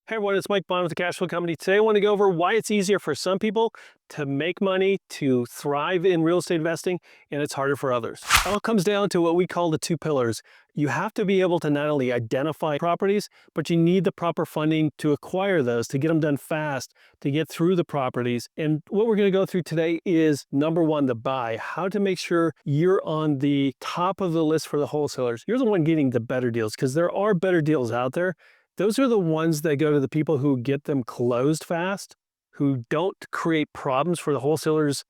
Hey everyone, it's Mike Bonn with the Cashflow Company. Today I want to go over why it's easier for some people to make money, to thrive in real estate investing, and it's harder for others. It all comes down to what we call the two pillars. You have to be able to not only identify properties, but you need the proper funding to acquire those, to get them done fast, to get through the properties. And what we're going to go through today is number one, the buy. How to make sure you're on the top of the list for the wholesalers. You're the one getting the better deals because there are better deals out there. Those are the ones that go to the people who get them closed fast, who don't create problems for the wholesalers,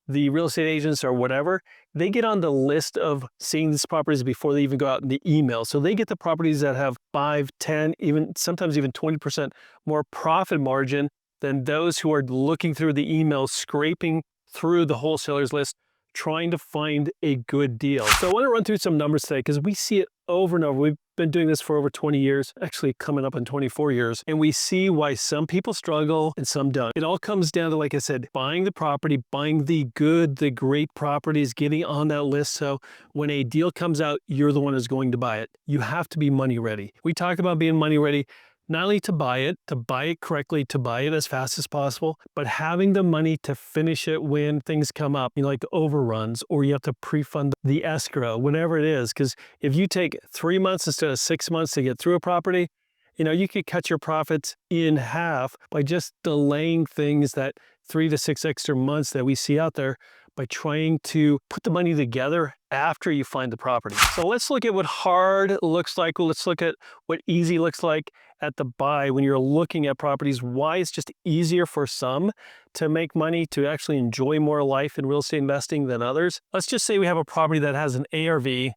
the real estate agents or whatever. They get on the list of seeing these properties before they even go out in the email. So they get the properties that have 5, 10, even sometimes even 20% more profit margin than those who are looking through the email, scraping through the wholesalers list, trying to find a good deal. So I want to run through some numbers today because we see it over and over. We've been doing this for over 20 years, actually coming up on 24 years, and we see why some people struggle and some don't. It all comes down to, like I said, buying the property, buying the good, the great properties, getting on that list. So when a deal comes out, you're the one who's going to buy it. You have to be money ready. We talked about being money ready, not only to buy it correctly, to buy it as fast as possible, but having the money to finish it when things come up, like overruns, or you have to pre-fund the escrow, whatever it is. Because if you take 3 months instead of 6 months to get through a property, you could cut your profits in half by just delaying things, that 3 to 6 extra months that we see out there, by trying to put the money together after you find the property. So let's look at what hard looks like. Let's look at what easy looks like at the buy when you're looking at properties, why it's just easier for some to make money, to actually enjoy more life in real estate investing than others. Let's just say we have a property that has an ARV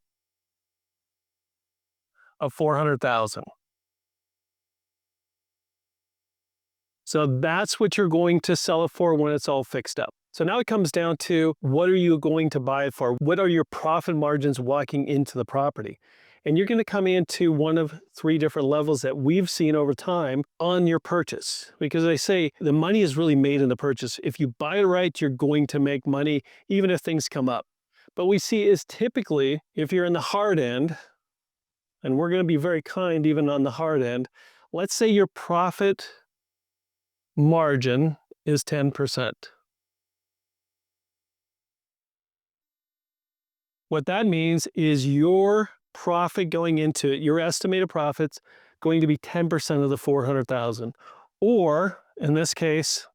of 400,000. So that's what you're going to sell it for when it's all fixed up. So now it comes down to, what are you going to buy it for? What are your profit margins walking into the property? And you're going to come into one of 3 different levels that we've seen over time on your purchase. Because I say the money is really made in the purchase. If you buy it right, you're going to make money even if things come up. But we see is typically, if you're in the hard end, and we're going to be very kind even on the hard end, let's say your profit margin is 10%. What that means is your profit going into it, your estimated profits, going to be 10% of the 400,000, or in this case,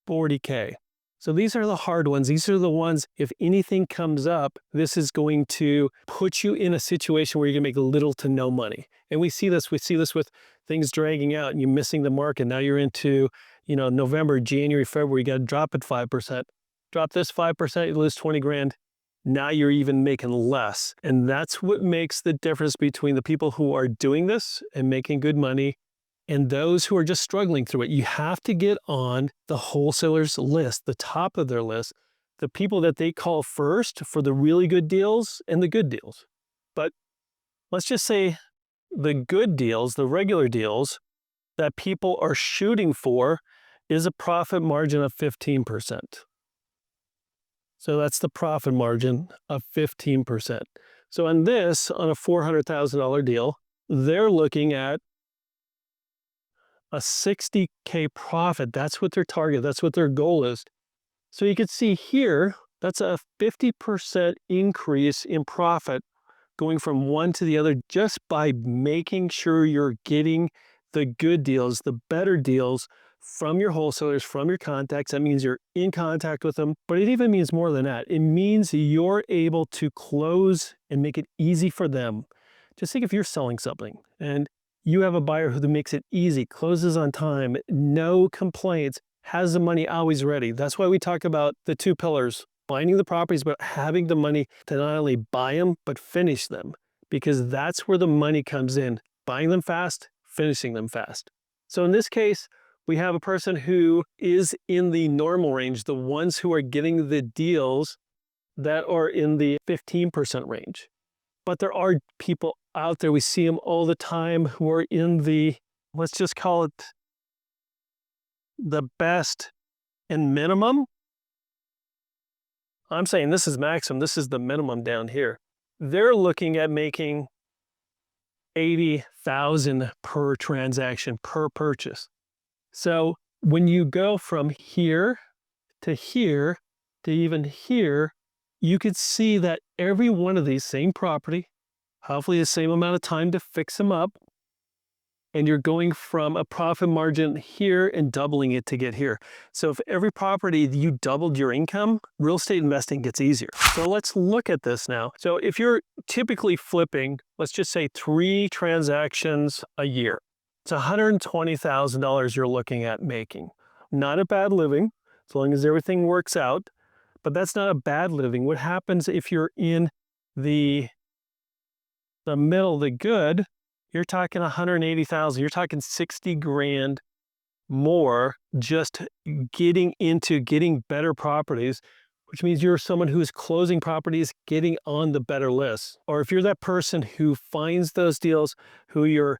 40K. So these are the hard ones. These are the ones, if anything comes up, this is going to put you in a situation where you're gonna make little to no money. And we see this with things dragging out and you missing the market. Now you're into, November, January, February, you got to drop it 5%. Drop this 5%, you lose 20 grand. Now you're even making less. And that's what makes the difference between the people who are doing this and making good money and those who are just struggling through it. You have to get on the wholesalers list, the top of their list, the people that they call first for the really good deals and the good deals. But let's just say the good deals, the regular deals that people are shooting for, is a profit margin of 15%. So that's the profit margin of 15%. So on this, on a $400,000 deal, they're looking at a 60K profit. That's what their target, that's what their goal is. So you can see here, that's a 50% increase in profit going from one to the other just by making sure you're getting the good deals, the better deals from your wholesalers, from your contacts. That means you're in contact with them, but it even means more than that. It means you're able to close and make it easy for them. Just think if you're selling something and you have a buyer who makes it easy, closes on time, no complaints, has the money always ready. That's why we talk about the 2 pillars, finding the properties, but having the money to not only buy them, but finish them, because that's where the money comes in, buying them fast, finishing them fast. So in this case, we have a person who is in the normal range, the ones who are getting the deals that are in the 15% range. But there are people out there, we see them all the time, who are in the, let's just call it the best and minimum. I'm saying this is maximum, this is the minimum down here. They're looking at making $80,000 per transaction, per purchase. So when you go from here to even here, you could see that every one of these same property, hopefully the same amount of time to fix them up, and you're going from a profit margin here and doubling it to get here. So if every property you doubled your income, real estate investing gets easier. So let's look at this now. So if you're typically flipping, let's just say 3 transactions a year, it's $120,000 you're looking at making. Not a bad living, as long as everything works out, but that's not a bad living. What happens if you're in the middle, the good, you're talking 180,000, you're talking 60 grand more just getting better properties, which means you're someone who's closing properties, getting on the better list. Or if you're that person who finds those deals, who your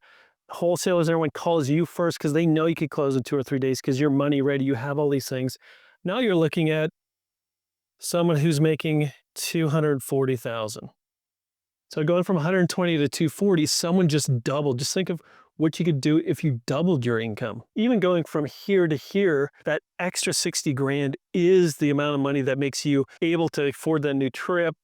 wholesalers, everyone calls you first because they know you could close in 2 or 3 days because you're money ready, you have all these things. Now you're looking at someone who's making 240,000. So going from 120 to 240, someone just doubled. Just think of what you could do if you doubled your income. Even going from here to here, that extra 60 grand is the amount of money that makes you able to afford that new trip,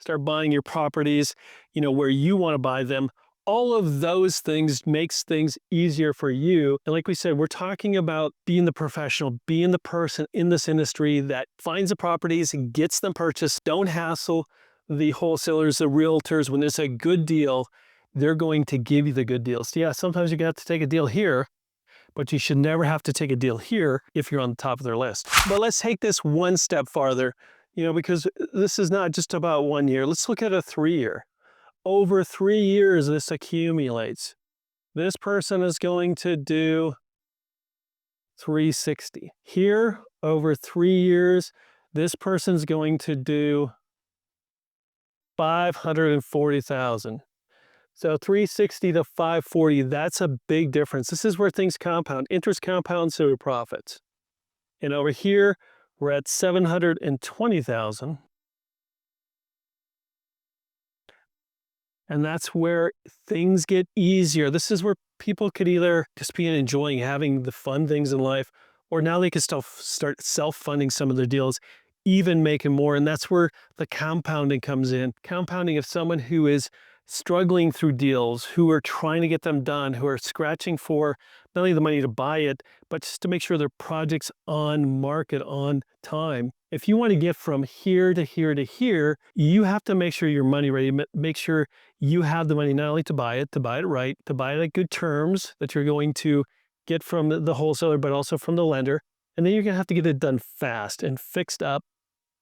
start buying your properties, where you want to buy them. All of those things makes things easier for you. And like we said, we're talking about being the professional, being the person in this industry that finds the properties and gets them purchased. Don't hassle the wholesalers, the realtors. When there's a good deal, they're going to give you the good deals. Yeah, sometimes you're going to have to take a deal here, but you should never have to take a deal here if you're on the top of their list. But let's take this one step farther, because this is not just about 1 year. Let's look at a 3-year. Over 3 years, this accumulates. This person is going to do 360. Here, over 3 years, this person's going to do 540,000. So 360 to 540, that's a big difference. This is where things compound. Interest compounds, so do profits. And over here, we're at 720,000. And that's where things get easier. This is where people could either just be enjoying having the fun things in life, or now they can start self-funding some of their deals, even making more. And that's where the compounding comes in. Compounding of someone who is struggling through deals, who are trying to get them done, who are scratching for not only the money to buy it, but just to make sure their project's on market on time. If you want to get from here to here to here, you have to make sure you're money ready, make sure you have the money not only to buy it right, to buy it at good terms that you're going to get from the wholesaler, but also from the lender. And then you're going to have to get it done fast and fixed up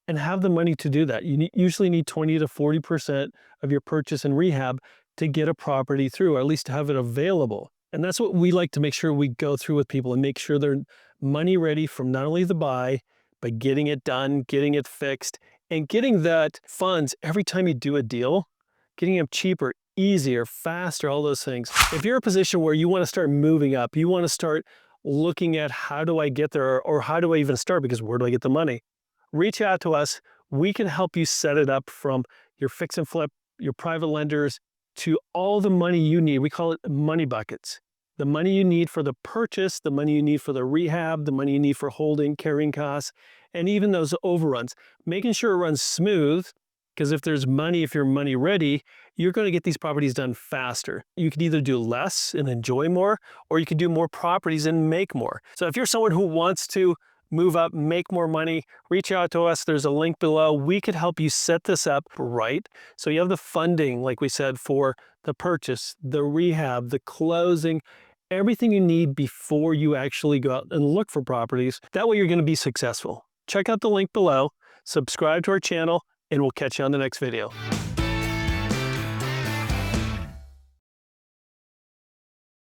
and have the money to do that. You usually need 20 to 40% of your purchase and rehab to get a property through, or at least to have it available. And that's what we like to make sure we go through with people and make sure they're money ready from not only the buy, but getting it done, getting it fixed, and getting that funds every time you do a deal, getting them cheaper, easier, faster, all those things. If you're in a position where you want to start moving up, you want to start looking at how do I get there, or how do I even start, because where do I get the money? Reach out to us. We can help you set it up from your fix and flip, your private lenders, to all the money you need. We call it money buckets. The money you need for the purchase, the money you need for the rehab, the money you need for holding, carrying costs, and even those overruns. Making sure it runs smooth, because if you're money ready, you're going to get these properties done faster. You could either do less and enjoy more, or you could do more properties and make more. So if you're someone who wants to move up, make more money, reach out to us. There's a link below. We could help you set this up right. So you have the funding, like we said, for the purchase, the rehab, the closing, everything you need before you actually go out and look for properties. That way you're going to be successful. Check out the link below, subscribe to our channel, and we'll catch you on the next video.